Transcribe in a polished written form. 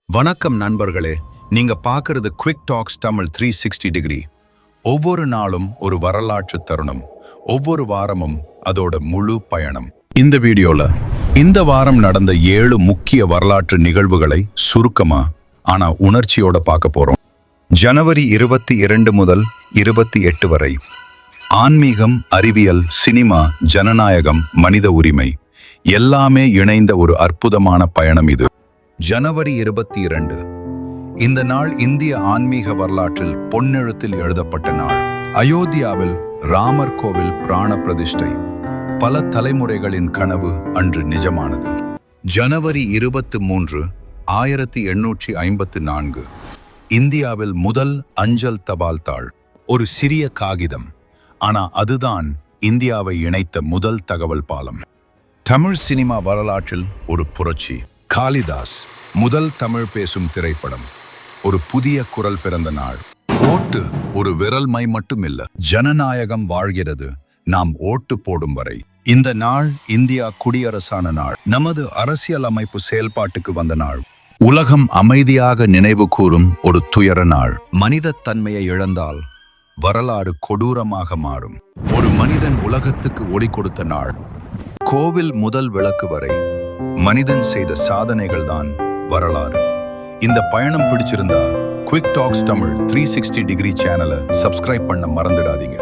வணக்கம் நண்பர்களே, நீங்க பார்க்கிறது குவிக் டாக்ஸ் தமிழ் 360 டிகிரி. ஒவ்வொரு நாளும் ஒரு வரலாற்று தருணம், ஒவ்வொரு வாரமும் அதோட முழு பயணம். இந்த வீடியோல இந்த வாரம் நடந்த 7 முக்கிய வரலாற்று நிகழ்வுகளை சுருக்கமா ஆனா உணர்ச்சியோட பார்க்க போறோம். ஜனவரி 22 முதல் 28 வரை ஆன்மீகம், அறிவியல், சினிமா, ஜனநாயகம், மனித உரிமை எல்லாமே இணைந்த ஒரு அற்புதமான பயணம் இது. ஜனவரி 22 இந்த நாள் இந்திய ஆன்மீக வரலாற்றில் பொன்னெழுத்தில் எழுதப்பட்ட நாள். அயோத்தியாவில் ராமர் கோவில் பிராண பிரதிஷ்டை, பல தலைமுறைகளின் கனவு அன்று நிஜமானது. ஜனவரி 23 1854 இந்தியாவில் முதல் அஞ்சல் தபால் தாள், ஒரு சிறிய காகிதம், ஆனா அதுதான் இந்தியாவை இணைத்த முதல் தகவல் பாலம். தமிழ் சினிமா வரலாற்றில் ஒரு புரட்சி. காளிதாஸ் முதல் தமிழ் பேசும் திரைப்படம், ஒரு புதிய குரல் பிறந்த நாள். ஓட்டு ஒரு விரல் மை மட்டுமில்ல, ஜனநாயகம் வாழ்கிறது நாம் ஓட்டு போடும் வரை. இந்த நாள் இந்தியா குடியரசான நாள், நமது அரசியல் அமைப்பு செயல்பாட்டுக்கு வந்த நாள். உலகம் அமைதியாக நினைவு கூறும் ஒரு துயர நாள். மனித தன்மையை இழந்தால் வரலாறு கொடூரமாக மாறும். ஒரு மனிதன் உலகத்துக்கு ஒளி கொடுத்த நாள். கோவில் முதல் விளக்கு வரை மனிதன் செய்த சாதனைகள் தான் வரலாறு. இந்த பயணம் பிடிச்சிருந்தா குவிக் டாக்ஸ் தமிழ் 360 டிகிரி சேனலை சப்ஸ்கிரைப் பண்ண மறந்துடாதீங்க.